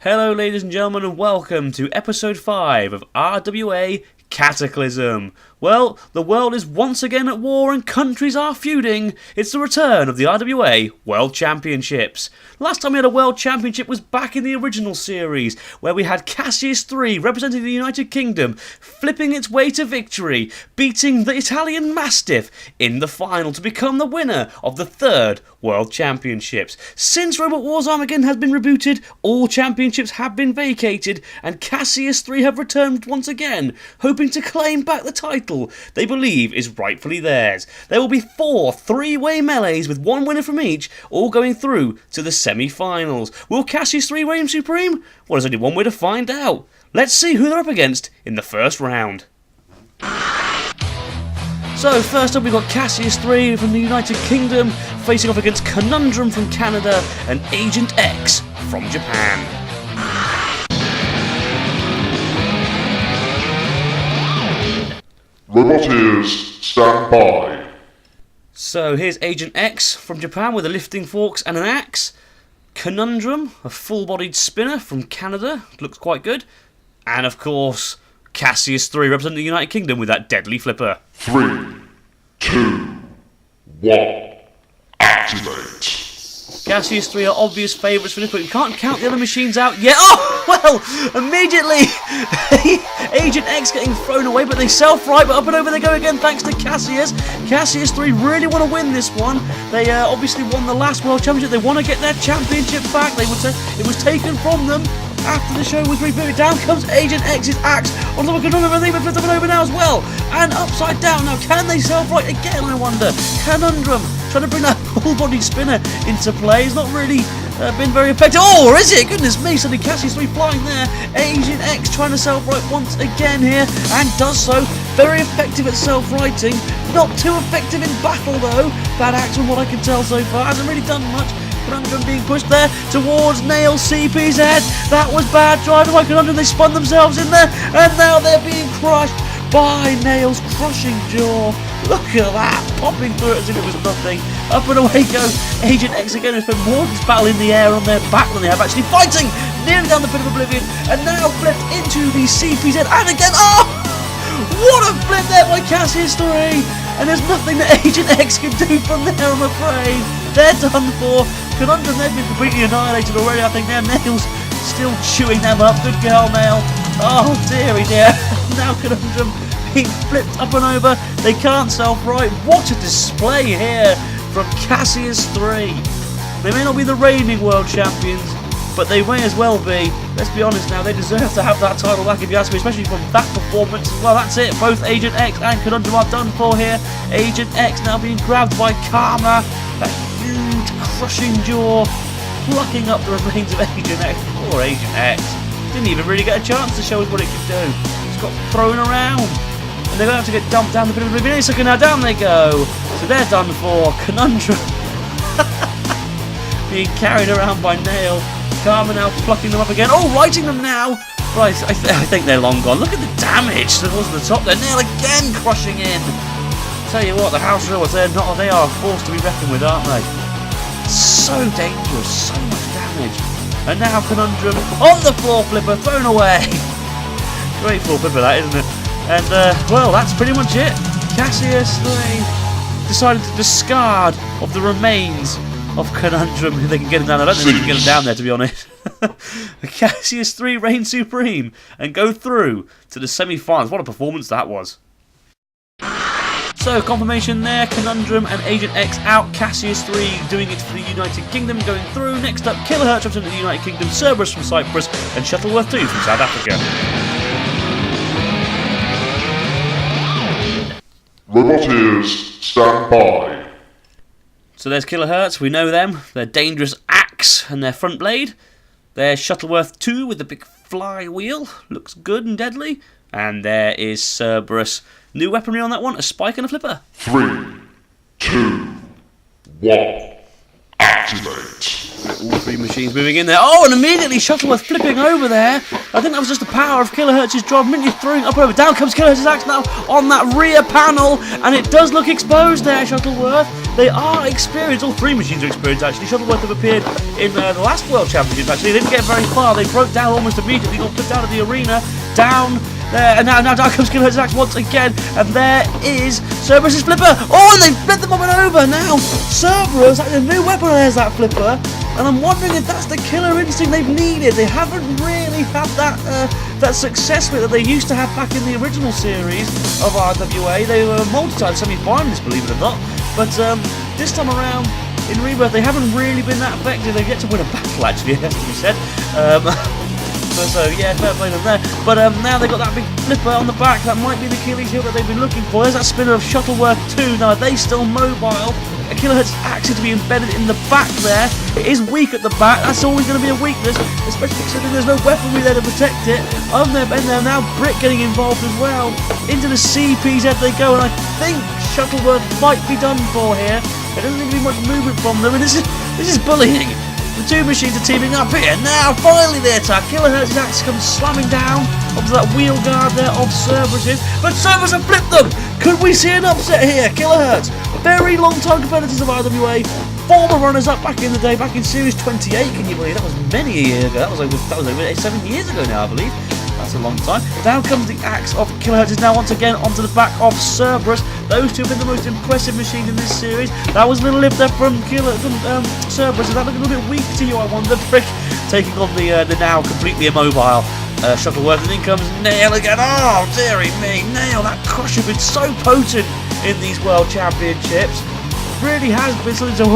Hello ladies and gentlemen and welcome to episode 5 of RWA Cataclysm. Well, the world is once again at war and countries are feuding. It's the return of the RWA World Championships. Last time we had a World Championship was back in the original series, where we had Cassius 3 representing the United Kingdom, flipping its way to victory, beating the Italian Mastiff in the final to become the winner of the third World Championships. Since Robot Wars Armageddon has been rebooted, all championships have been vacated, and Cassius 3 have returned once again, hoping to claim back the title they believe is rightfully theirs. There will be 4 three-way melees with one winner from each, all going through to the semi-finals. Will Cassius 3 reign supreme? Well, there's only one way to find out. Let's see who they're up against in the first round. So first up we've got Cassius 3 from the United Kingdom facing off against Conundrum from Canada and Agent X from Japan. Roboteers, stand by. So here's Agent X from Japan with a lifting forks and an axe. Conundrum, a full-bodied spinner from Canada, looks quite good. And of course, Cassius 3 representing the United Kingdom with that deadly flipper. 3, 2, 1, activate. Cassius 3 are obvious favourites for this, but we can't count the other machines out yet. Oh, well, immediately Agent X getting thrown away, but they self-right, but up and over they go again thanks to Cassius. Cassius 3 really want to win this one. They obviously won the last World Championship. They want to get their championship back. It was taken from them after the show was rebooted. Down comes Agent X's axe on top of Conundrum, and they've been flipped up and over now as well. And upside down now. Can they self-right again, I wonder? Conundrum trying to bring that full-bodied spinner into play. It's not really been very effective. Oh, or is it? Goodness me, suddenly Cassius 3 flying there. Agent X trying to self-right once again here, and does so. Very effective at self-righting. Not too effective in battle, though. That axe, from what I can tell so far, hasn't really done much. Conundrum being pushed there towards Nail CP's head. That was bad driving by Conundrum. They spun themselves in there, and now they're being crushed by Nail's crushing jaw. Look at that, popping through it as if it was nothing. Up and away goes Agent X again, who's spent more of this battle in the air on their back than they have actually fighting. Nearly down the pit of oblivion, and now flipped into the CP's head, and again, oh! What a flip there by Cassius 3! And there's nothing that Agent X can do from there, I'm afraid. They're done for. Conundrum, they've been completely annihilated already. I think their Nail's still chewing them up. Good girl, Nail. Oh, dearie dear. Now Conundrum being flipped up and over. They can't self-right. What a display here from Cassius 3. They may not be the reigning world champions, but they may as well be. Let's be honest now, they deserve to have that title back if you ask me, especially from that performance. Well, that's it. Both Agent X and Conundrum are done for here. Agent X now being grabbed by Karma. That huge crushing jaw plucking up the remains of Agent X. Poor Agent X. Didn't even really get a chance to show us what it could do. Just got thrown around. And they're going to have to get dumped down the pit of oblivion. So now down they go. So they're done for. Conundrum being carried around by Nail. Karma now plucking them up again. Oh, righting them now. Right, I think they're long gone. Look at the damage that was at the top there. Nail again crushing in. Tell you what, the house rules, they are a force to be reckoned with, aren't they? So dangerous, so much damage. And now Conundrum on the floor flipper, thrown away. Great floor flipper that, isn't it? And, well, that's pretty much it. Cassius 3 decided to discard of the remains of Conundrum, if they can get him down. I don't think they can get him down there, to be honest. Cassius 3 reign supreme and go through to the semi-finals. What a performance that was. So, confirmation there, Conundrum and Agent X out, Cassius 3 doing it for the United Kingdom, going through. Next up, Killerhurtz representing the United Kingdom, Cerberus from Cyprus, and Shuttleworth 2 from South Africa. Roboteers, stand by. So there's Killerhurtz, we know them, their dangerous axe and their front blade. There's Shuttleworth 2 with the big flywheel, looks good and deadly. And there is Cerberus. New weaponry on that one, a spike and a flipper. 3, 2, 1, activate. All three machines moving in there. Oh, and immediately Shuttleworth flipping over there. I think that was just the power of Killerhurtz's job. Immediately throwing up and over. Down comes Killerhurtz's axe now on that rear panel. And it does look exposed there, Shuttleworth. They are experienced. All three machines are experienced, actually. Shuttleworth have appeared in the last World Championship, actually. They didn't get very far. They broke down almost immediately. Got put down in the arena. Down there. And now down comes Killerhurtz's axe once again. And there is Cerberus's flipper. Oh, and they flipped them up and over. Now, Cerberus, a new weapon, there's that flipper. And I'm wondering if that's the killer instinct they've needed. They haven't really had that success with it that they used to have back in the original series of RWA. They were multi-time semi-finalists, believe it or not. But this time around in Rebirth, they haven't really been that effective. They've yet to win a battle, actually, it has to be said. So yeah, fair play to them there. But now they've got that big flipper on the back. That might be the Achilles heel that they've been looking for. There's that spinner of Shuttleworth too. Now, are they still mobile? Killerhurtz actually to be embedded in the back there. It is weak at the back. That's always going to be a weakness, especially considering there's no weaponry there to protect it. On their bend there now, Brick getting involved as well. Into the CPZ they go, and I think Shuttleworth might be done for here. There doesn't seem to be much movement from them, and this is bullying. The two machines are teaming up here. Now, finally the attack. Killerhurtz's axe comes slamming down onto that wheel guard there of Cerberus's. But Cerberus have flipped them. Could we see an upset here? Killerhurtz, very long-time competitors of RWA, former runners-up back in the day, back in Series 28, can you believe? That was many a year ago. That was over 7 years ago now, I believe. That's a long time. Down comes the axe of Killerhurtz now once again onto the back of Cerberus. Those two have been the most impressive machines in this series. That was a little lift there from Cerberus. Is that looking a little bit weak to you, I wonder? Brick taking on the now completely immobile Shuttleworth, and in comes Nail again. Oh, dearie me, Nail, that crush has been so potent in these World Championships. Really has been something to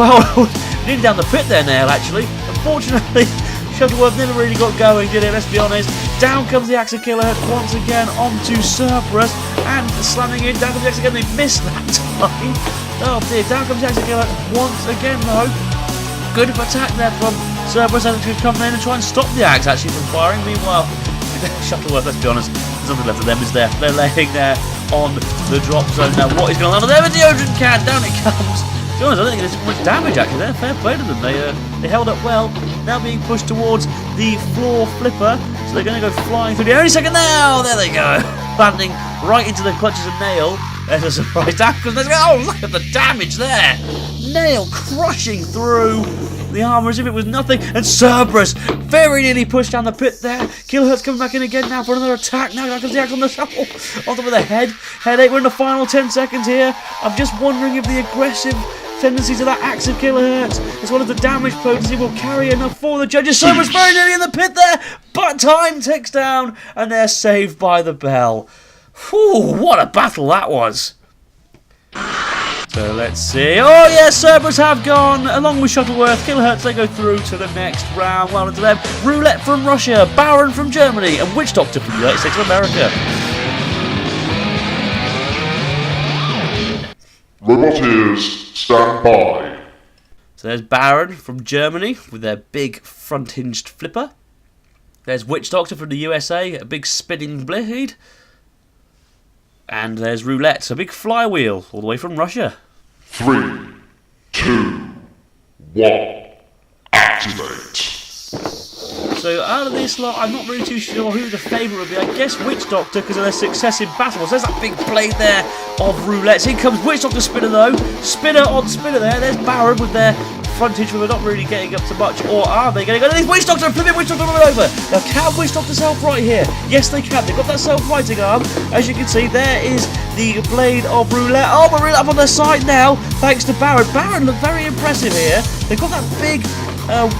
nearly down the pit there, Nail, actually. Unfortunately, Shuttleworth never really got going, did it? Let's be honest. Down comes the axe of Killerhurtz once again onto Cerberus, and slamming in. Down comes the axe again. They missed that time. Oh dear. Down comes the axe of Killerhurtz once again, though. Good attack there from Cerberus, and to come in and try and stop the axe actually from firing. Meanwhile, Shuttleworth, let's be honest, there's nothing left of them, is there? They're laying there on the drop zone. Now, what is going on there? The deodorant can, down it comes. To be honest, I don't think there's much damage actually there. Fair play to them. They held up well. Now being pushed towards the floor flipper, so they're going to go flying through the only second now. There they go, landing right into the clutches of Nail. There's a surprise down because oh, look at the damage there. Nail crushing through the armour as if it was nothing, and Cerberus very nearly pushed down the pit there. Killerhurtz coming back in again now for another attack. Now comes the axe on the shovel, on top of the head. Headache, we're in the final 10 seconds here. I'm just wondering if the aggressive tendencies of that axe of Killerhurtz, as well as the damage potency, will carry enough for the judges. Cerberus very nearly in the pit there, but time ticks down, and they're saved by the bell. Whew, what a battle that was. So let's see. Oh yes, Cerberus have gone along with Shuttleworth. Killerhurtz, they go through to the next round. Well done to them. Roulette from Russia, Baron from Germany, and Witch Doctor from the United States of America. Roboteers, stand by. So there's Baron from Germany with their big front-hinged flipper. There's Witch Doctor from the USA, a big spinning blade. And there's Roulette, a big flywheel, all the way from Russia. 3, 2, 1, activate. So out of this lot, I'm not really too sure who the favourite would be. I guess Witch Doctor because of their successive battles. There's that big blade there of Roulette. Here comes Witch Doctor Spinner though. Spinner on Spinner there. There's Baron with their frontage where they're not really getting up to much. Or are they going to go? There's Witch Doctor, flipping Witch Doctor over. Now can Witch Doctor self-right here? Yes they can. They've got that self-righting arm. As you can see, there is the blade of Roulette. Oh, but Roulette up on their side now, thanks to Baron. Baron look very impressive here. They've got that big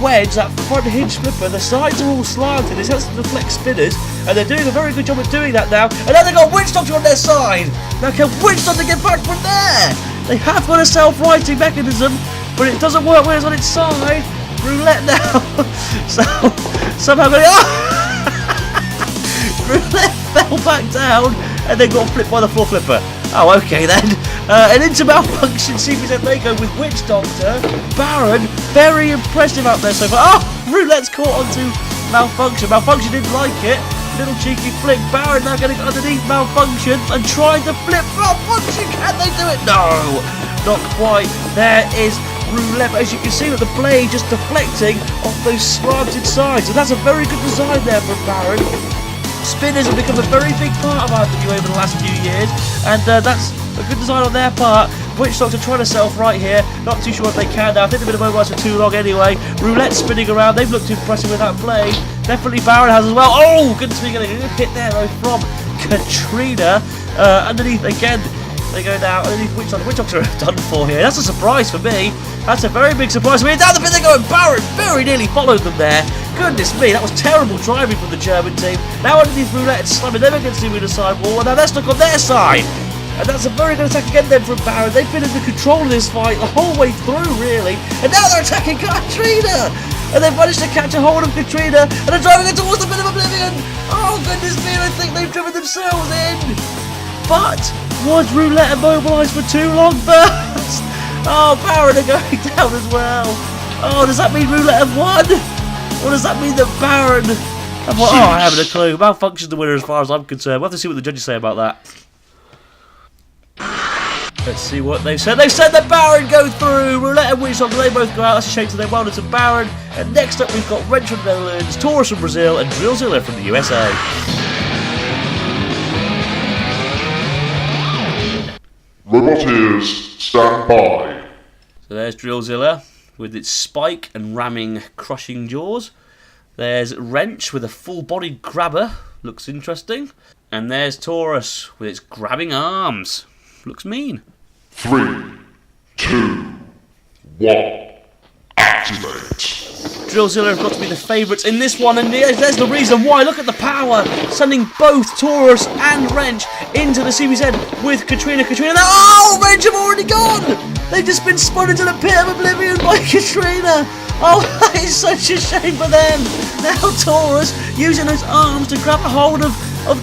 wedge, that front hinge flipper. The sides are all slanted. This helps to deflect spinners, and they're doing a very good job of doing that now. And now they've got Witch Doctor on their side. Now can Witch Doctor get back from there? They have got a self-righting mechanism, but it doesn't work when it's on its side. Roulette now. So somehow going. Oh! Roulette fell back down and then got flipped by the floor flipper. Oh, okay then. And into malfunction, CPZ they go with Witch Doctor. Baron, very impressive out there so far. Oh, Roulette's caught onto Malfunction. Malfunction didn't like it. Little cheeky flick. Baron now going to go underneath Malfunction and trying to flip Malfunction. Can they do it? No, not quite. There is Roulette. But as you can see with the blade just deflecting off those slanted sides. So that's a very good design there from Baron. Spinners have become a very big part of RWA over the last few years, and that's a good design on their part. Witchdogs are trying to set off right here. Not too sure if they can now. I think they've been immobilised for too long anyway. Roulette spinning around. They've looked impressive with that blade. Definitely Baron has as well. Oh, goodness me, getting a hit there though from Katrina. Underneath again. They go down underneath Witchdogs. Witchdogs are done for here. That's a surprise for me. That's a very big surprise for me. Down the pit they go, and Baron very nearly followed them there. Goodness me, that was terrible driving from the German team. Now underneath Roulette and slamming them against the winner side wall. And now they're stuck on their side. And that's a very good attack again then from Baron. They've been in the control of this fight the whole way through, really. And now they're attacking Katrina. And they've managed to catch a hold of Katrina. And they're driving her towards the pit of oblivion. Oh, goodness me, I think they've driven themselves in. But was Roulette immobilised for too long first? Oh, Baron are going down as well. Oh, does that mean Roulette have won? Or does that mean that Baron have won? Oh, I haven't a clue. Malfunction's the winner as far as I'm concerned. We'll have to see what the judges say about that. Let's see what they've said. They've said that Baron go through. Roulette and Witchdogs, they both go out. That's a shame to them. Well done to Baron. And next up, we've got Wrench from the Netherlands, Taurus from Brazil, and Drillzilla from the USA. Roboteers, stand by. So there's Drillzilla with its spike and ramming crushing jaws. There's Wrench with a full-bodied grabber. Looks interesting. And there's Taurus with its grabbing arms. Looks mean. 3, 2, 1, activate. Drillzilla have got to be the favourites in this one, and there's the reason why. Look at the power, sending both Taurus and Wrench into the CBZ with Katrina. Oh, Wrench have already gone! They've just been spun into the pit of oblivion by Katrina. Oh, that is such a shame for them. Now Taurus using those arms to grab a hold of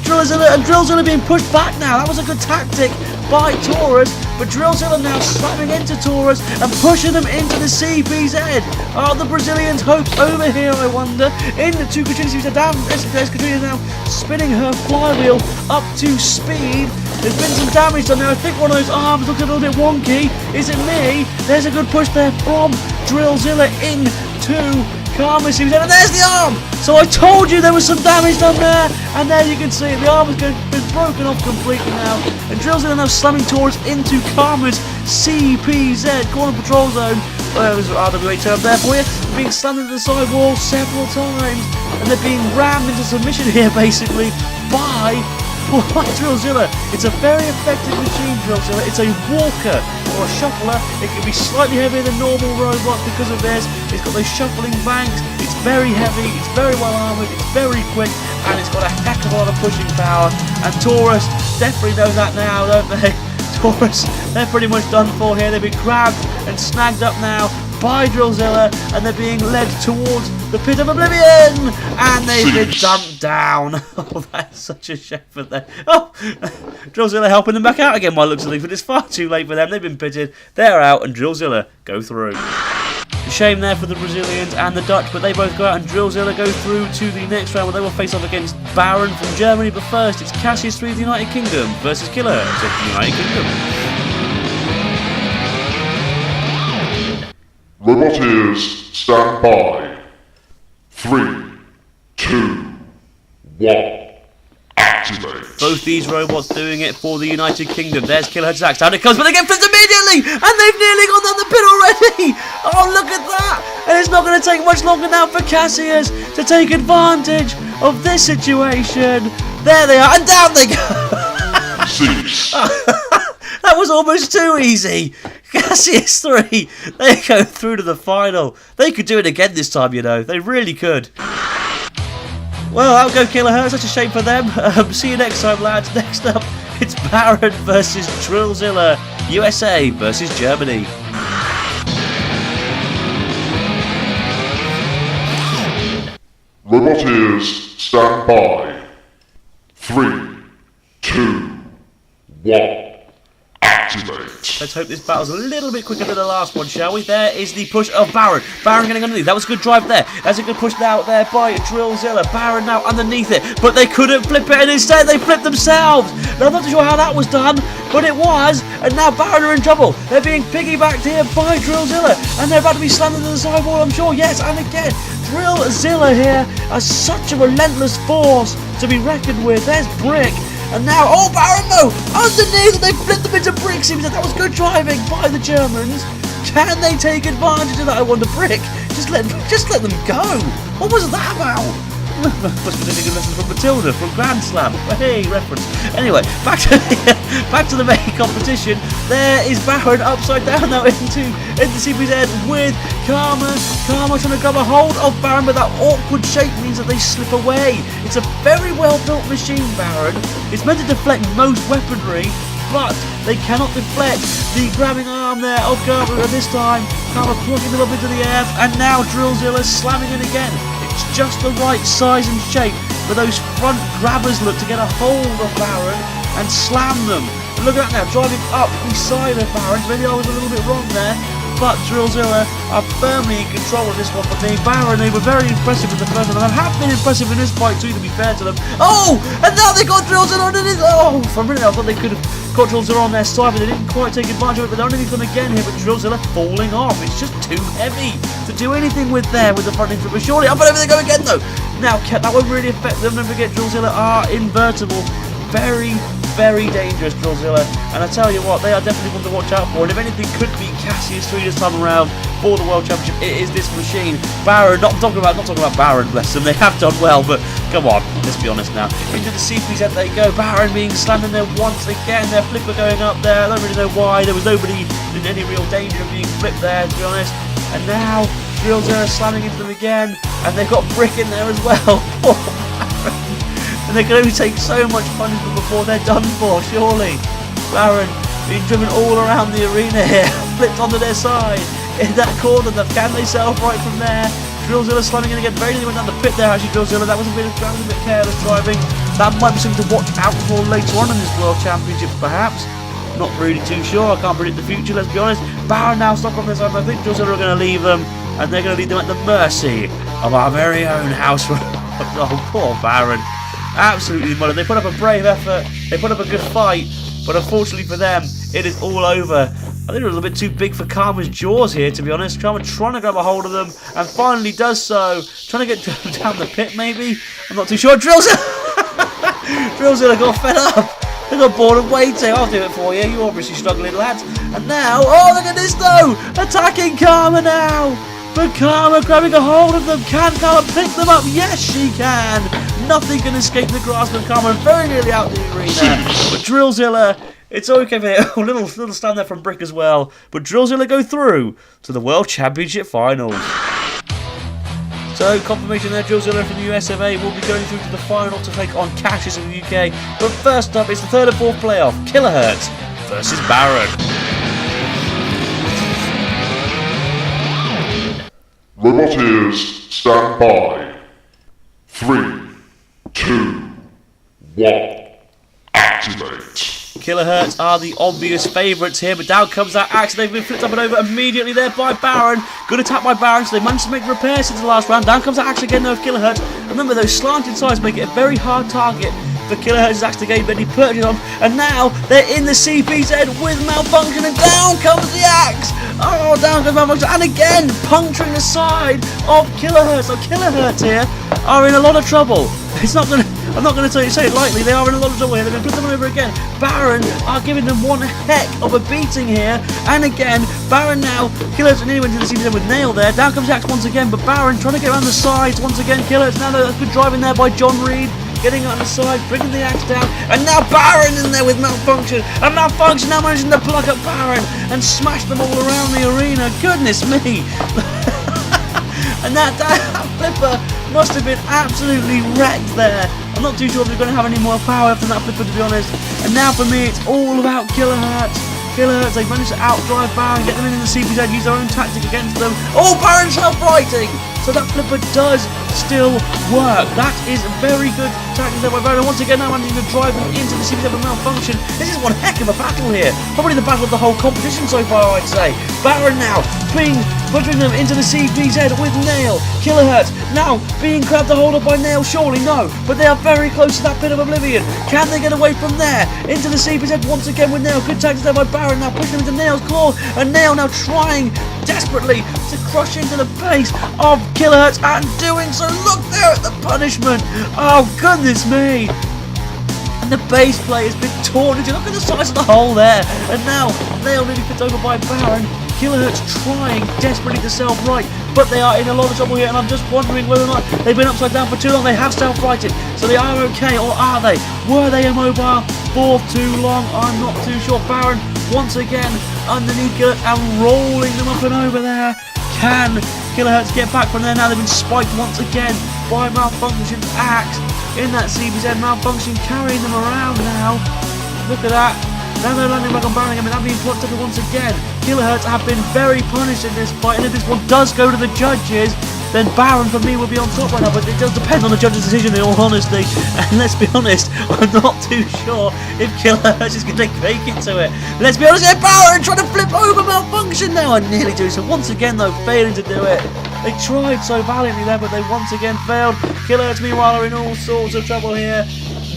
Drillzilla, and Drillzilla being pushed back now. That was a good tactic by Taurus, but Drillzilla now slamming into Taurus and pushing them into the CBZ. Are the Brazilians' hopes over here, I wonder? Into Katrina CBZ. Down, there's Katrina now spinning her flywheel up to speed. There's been some damage done there. I think one of those arms looks a little bit wonky. Is it me? There's a good push there from Drillzilla into Karma CBZ, and there's the arm! So I told you there was some damage done there, and there you can see it. The arm has been broken off completely now, and Drillzilla now slamming Taurus into Karma's CPZ, Corner Patrol Zone. There's an RWA term there for you. Being slammed into the side wall several times, and they're being rammed into submission here, basically, by Drillzilla. It's a very effective machine, Drillzilla. It's a walker or a shuffler. It can be slightly heavier than normal robots because of this. It's got those shuffling banks. It's very heavy. It's very well armoured. It's very quick, and it's got a heck of a lot of pushing power. And Taurus definitely know that now, don't they? Taurus, they're pretty much done for here. They've been grabbed and snagged up now by Drillzilla, and they're being led towards the pit of oblivion, and they've been dumped down. Oh, that's such a shame for them. Oh, Drillzilla helping them back out again by the looks of things, but it's far too late for them. They've been pitted, they're out, and Drillzilla go through. Shame there for the Brazilians and the Dutch, but they both go out, and Drillzilla go through to the next round where they will face off against Baron from Germany. But first, it's Cassius 3 of the United Kingdom versus Killerhurtz of the United Kingdom. Roboteers, stand by. 3, 2, 1, activate. Both these robots doing it for the United Kingdom. There's Killerhurtz axe. Down it comes, but they get flipped immediately! And they've nearly gone down the pit already! Oh, look at that! And it's not going to take much longer now for Cassius to take advantage of this situation. There they are, and down they go! Cease. That was almost too easy. Cassius 3, they go through to the final. They could do it again this time, you know. They really could. Well, that'll go Killerhurtz. Such a shame for them. See you next time, lads. Next up, it's Baron versus Drillzilla. USA versus Germany. Roboteers, stand by. 3, 2, 1. Activate. Let's hope this battle's a little bit quicker than the last one, shall we? There is the push of Baron. Baron getting underneath. That was a good drive there. That's a good push now there by Drillzilla. Baron now underneath it, but they couldn't flip it, and instead they flipped themselves. Now, I'm not too sure how that was done, but it was, and now Baron are in trouble. They're being piggybacked here by Drillzilla, and they're about to be slammed into the sidewall, I'm sure. Yes, and again, Drillzilla here are such a relentless force to be reckoned with. There's Brick. And now, oh, Baron, no! Underneath, they flipped them into bricks. That was good driving by the Germans. Can they take advantage of that? I wonder. Brick, just let them go. What was that about? Must be taking lessons from Matilda from Grand Slam. Hey, reference. Anyway, back to the main competition. There is Baron upside down now into CPZ with Karma. Karma trying to grab a hold of Baron, but that awkward shape means that they slip away. It's a very well built machine, Baron. It's meant to deflect most weaponry, but they cannot deflect the grabbing arm there of Karma at this time. Karma plugging them up into the air, and now Drillzilla slamming in again. It's just the right size and shape for those front grabbers look to get a hold of Baron and slam them. And look at that now, driving up beside of Baron. Maybe I was a little bit wrong there, but Drillzilla are firmly in control of this one for me. Baron, they were very impressive in the first one, and have been impressive in this fight too, to be fair to them. Oh, and now they got Drillzilla on it. Oh, for a minute I thought they could have got Drillzilla on their side, but they didn't quite take advantage of it. But they're underneath them again here, but Drillzilla falling off. It's just too heavy to do anything with there with the front end flipper. Surely up and over they go again though. Now that won't really affect them. Don't forget, Drillzilla are invertible. Very, very dangerous, Drillzilla. And I tell you what, they are definitely one to watch out for. And if anything could be Cassius 3 this time around for the World Championship, it is this machine. Baron, not talking about Baron, bless them. They have done well, but come on, let's be honest now. Into the CPZ they go. Baron being slammed in there once again. Their flipper going up there. I don't really know why. There was nobody in any real danger of being flipped there, to be honest. And now Drillzilla slamming into them again, and they've got Brick in there as well. And they can only take so much punishment before they're done for, surely. Baron being driven all around the arena here, flipped onto their side. In that corner, can they self right from there? Drillzilla slamming in again, very nearly went down the pit there actually, Drillzilla. That was a bit careless driving. That might be something to watch out for later on in this World Championship, perhaps. Not really too sure, I can't predict the future, let's be honest. Baron now stuck on this side, but I think Drillzilla are going to leave them, and they're going to leave them at the mercy of our very own house. Oh, poor Baron. Absolutely murdered. They put up a brave effort, they put up a good fight, but unfortunately for them, it is all over. I think they're a little bit too big for Karma's jaws here, to be honest. Karma trying to grab a hold of them, and finally does so. Trying to get down the pit, maybe? I'm not too sure. Drillzilla! Drillzilla got fed up. They got bored of waiting. I'll do it for you. You're obviously struggling, lads. And now, oh, look at this, though! Attacking Karma now! But Karma grabbing a hold of them. Can Karma pick them up? Yes, she can. Nothing can escape the grasp of Karma. Very nearly out the arena. But Drillzilla, it's okay for him. A little stand there from Brick as well. But Drillzilla go through to the World Championship Finals. So, confirmation there, Drillzilla from the US of A will be going through to the final to take on Cassius in the UK. But first up, it's the third and fourth playoff. Killerhurtz versus Baron. Roboteers, stand by. 3, 2, 1, activate. Killerhurtz are the obvious favourites here, but down comes that axe. They've been flipped up and over immediately there by Baron. Good attack by Baron, so they managed to make repairs since the last round. Down comes that axe again though of Killerhurtz. Remember, those slanted sides make it a very hard target for Killerhurtz's axe to gain any purchase on. And now they're in the CPZ with malfunction, and down comes the axe. Oh, down goes malfunction, and again puncturing the side of Killerhurtz. So Killerhurtz here are in a lot of trouble. I'm not going to say it lightly. They are in a lot of trouble here. They've been put them over again. Baron are giving them one heck of a beating here. And again, Baron now. Killerhurtz nearly went to the CPZ with Nail there. Down comes Axe once again, but Baron trying to get around the sides once again. Killerhurtz now, that's good driving there by John Reed. Getting on the side, bringing the axe down, and now Baron in there with malfunction. And malfunction now managing to pluck up Baron and smash them all around the arena. Goodness me! And that flipper must have been absolutely wrecked there. I'm not too sure if they're going to have any more power after that flipper, to be honest. And now for me, it's all about Killerhurtz. Killerhurtz, they've managed to outdrive Baron, get them in the CPZ, use their own tactic against them. Oh, Baron self-righting! So that flipper does still work. That is very good tactics there by Baron. Once again, now managing to drive them into the CP7 malfunction. This is one heck of a battle here. Probably the battle of the whole competition so far, I'd say. Baron now pushing them into the CPZ with Nail. Killerhurtz now being grabbed a hold of by Nail, surely no, but they are very close to that pit of oblivion. Can they get away from there? Into the CPZ once again with Nail. Good tactics there by Baron, now pushing them into Nail's claws, and Nail now trying desperately to crush into the base of Killerhurtz, and doing so. Look there at the punishment. Oh goodness me. And the base plate has been torn into. Look at the size of the hole there. And now Nail nearly picked over by Baron. Killerhurtz trying desperately to self-right, but they are in a lot of trouble here, and I'm just wondering whether or not they've been upside down for too long. They have self-righted, so they are okay, or are they? Were they immobile for too long? I'm not too sure. Baron once again underneath Killerhurtz and rolling them up and over there. Can Killerhurtz get back from there? Now they've been spiked once again by Malfunction's axe in that CBZ. Malfunction carrying them around now. Look at that. Now they're landing back on Baron again, and being plucked up once again. Killerhurtz have been very punished in this fight, and if this one does go to the judges, then Baron for me will be on top right now, but it does depend on the judge's decision in all honesty. And let's be honest, I'm not too sure if Killerhurtz is going to make it to it. Let's be honest here, Baron trying to flip over Malfunction now, and nearly do so once again though, failing to do it. They tried so valiantly there, but they once again failed. Killerhurtz meanwhile are in all sorts of trouble here,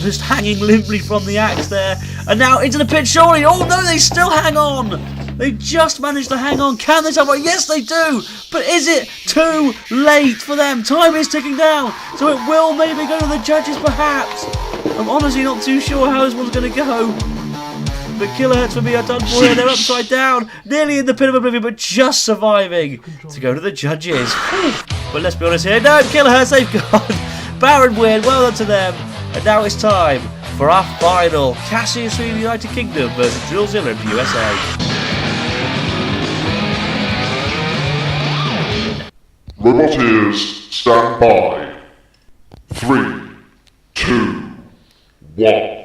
just hanging limply from the axe there. And now into the pit, surely. Oh no, they still hang on. They just managed to hang on. Can they survive? Yes, they do. But is it too late for them? Time is ticking down, so it will maybe go to the judges perhaps. I'm honestly not too sure how this one's going to go. But Killerhurtz for me are done for here. They're upside down, nearly in the pit of oblivion, but just surviving to go to the judges. But let's be honest here. No, Killerhurtz, they've gone. Baron win. Well done to them. And now it's time for our final Cassius from the United Kingdom versus Drillzilla in the USA. Roboteers, stand by. 3, 2, 1.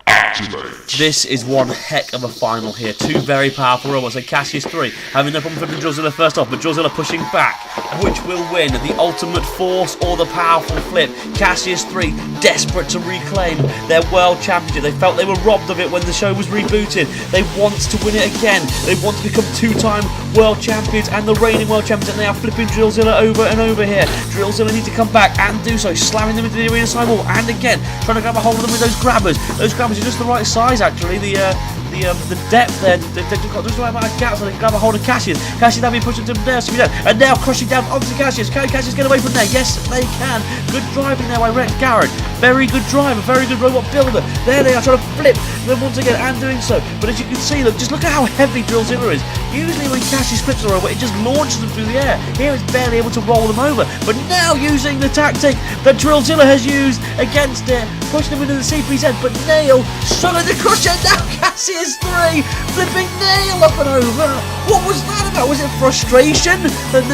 Activate. This is one heck of a final here. Two very powerful robots. And Cassius 3 having no problem flipping Drillzilla first off, but Drillzilla pushing back. Which will win? The ultimate force or the powerful flip? Cassius 3 desperate to reclaim their world championship. They felt they were robbed of it when the show was rebooted. They want to win it again. They want to become two-time world champions and the reigning world champions, and they are flipping Drillzilla over and over here. Drillzilla need to come back and do so, slamming them into the arena side wall, and again trying to grab a hold of them with those grabbers. Those grabbers are just the right size actually. The depth there, they've got just the right amount of gaps so they can grab a hold of Cassius. Cassius now being pushed into there, and now crushing down onto Cassius. Can Cassius get away from there? Yes, they can. Good driving there by Rex Garrett. Very good driver, very good robot builder. There they are trying to flip them once again and doing so. But as you can see, look at how heavy Drillzilla is. Usually when Cassius flips a robot, it just launches them through the air. Here it's barely able to roll them over. But now using the tactic that Drillzilla has used against it, pushing them into the CPZ, but Nail struggling to crush it. Now Cassius 3 flipping Nail up and over. What was that about? Was it frustration that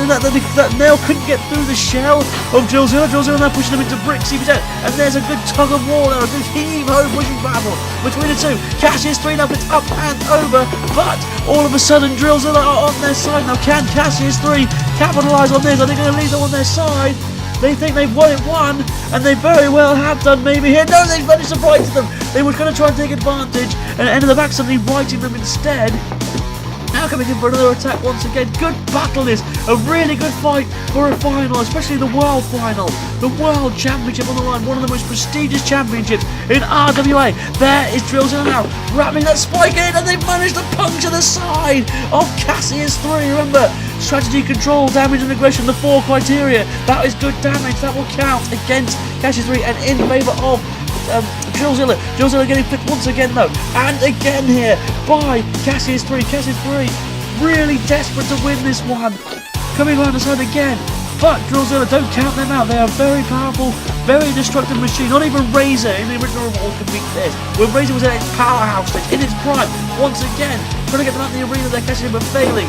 Nail couldn't get through the shell of Drillzilla? Drillzilla now pushing them into brick CPZ, and there's a good tug of war there, a good heave-ho pushing battle between the two. Cassius 3 now flips up and over, but all of a sudden Drillzilla are on their side. Now can Cassius 3 capitalise on this? Are they going to leave them on their side? They think they've won it one, and they very well have done maybe here. No, they've managed to right them. They were going to try and take advantage, and ended the back suddenly righting them instead. Now coming in for another attack once again. Good battle this. A really good fight for a final, especially the world final. The world championship on the line. One of the most prestigious championships in RWA. There is Drillzilla now, wrapping that spike in, and they've managed to puncture the side of Cassius 3. Remember, strategy, control, damage and aggression, the 4 criteria. That is good damage. That will count against Cassius 3 and in favour of Drillzilla. Drillzilla getting flipped once again though, and again here by Cassius 3. Cassius 3 really desperate to win this one, coming around the side again, but Drillzilla, don't count them out. They are very powerful, very destructive machine. Not even Razor in the original Revolt can beat this. When Razor was at its powerhouse stage, in its prime, once again trying to get them out in the arena, they're catching him but failing.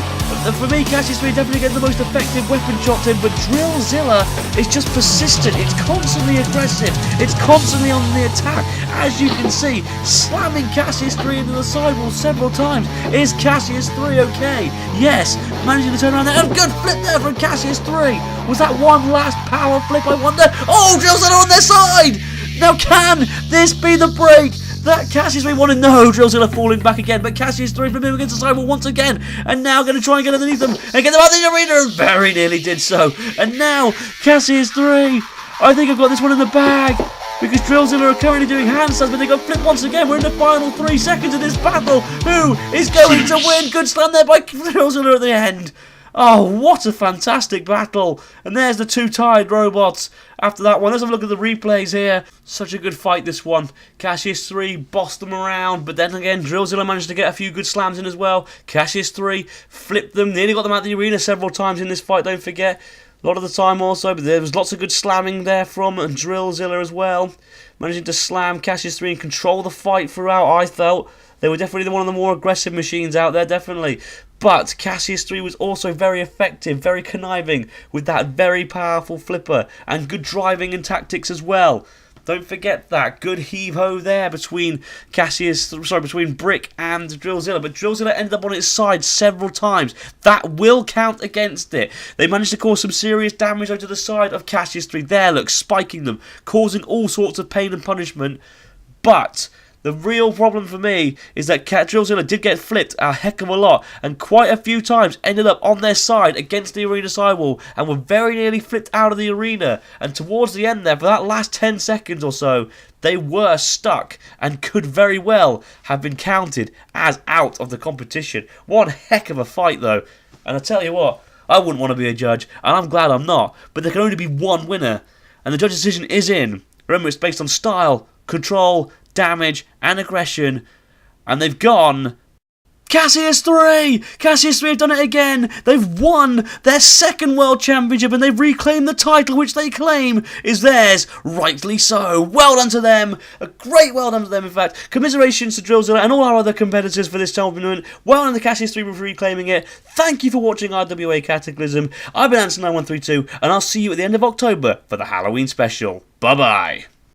For me, Cassius 3 definitely getting the most effective weapon shots in, but Drillzilla is just persistent. It's constantly aggressive. It's constantly on the attack. As you can see, slamming Cassius 3 into the sidewall several times. Is Cassius 3 okay? Yes, managing to turn around there. A good flip there from Cassius 3. Was that one last power flip, I wonder? Oh, Drillzilla on their side! Now can this be the break that Cassius 3 wanted? No, Drillzilla falling back again, but Cassius 3 flipping against the sidewall once again, and now going to try and get underneath them and get them out of the arena, and very nearly did so. And now Cassius 3, I think I've got this one in the bag, because Drillzilla are currently doing handstands, but they got flipped once again. We're in the final 3 seconds of this battle. Who is going to win? Good slam there by Drillzilla at the end. Oh, what a fantastic battle. And there's the 2 tied robots after that one. Let's have a look at the replays here. Such a good fight, this one. Cassius 3 bossed them around, but then again, Drillzilla managed to get a few good slams in as well. Cassius 3 flipped them, nearly got them out of the arena several times in this fight, don't forget. A lot of the time also, but there was lots of good slamming there from Drillzilla as well. Managing to slam Cassius 3 and control the fight throughout, I felt. They were definitely one of the more aggressive machines out there, definitely. But Cassius 3 was also very effective, very conniving with that very powerful flipper. And good driving and tactics as well. Don't forget that. Good heave-ho there between between Brick and Drillzilla. But Drillzilla ended up on its side several times. That will count against it. They managed to cause some serious damage over to the side of Cassius 3. There, look, spiking them, causing all sorts of pain and punishment. But the real problem for me is that Drillzilla did get flipped a heck of a lot, and quite a few times ended up on their side against the arena sidewall and were very nearly flipped out of the arena. And towards the end there, for that last 10 seconds or so, they were stuck and could very well have been counted as out of the competition. One heck of a fight though, and I tell you what, I wouldn't want to be a judge, and I'm glad I'm not, but there can only be one winner, and the judge's decision is in. Remember, it's based on style, control, damage and aggression, and they've gone Cassius 3! Cassius 3 have done it again. They've won their 2nd World Championship, and they've reclaimed the title which they claim is theirs, rightly so. Well done to them. A great well done to them, in fact. Commiserations to Drillzilla and all our other competitors for this tournament. Well done to Cassius 3 for reclaiming it. Thank you for watching RWA Cataclysm. I've been Anson9132, and I'll see you at the end of October for the Halloween special. Bye-bye.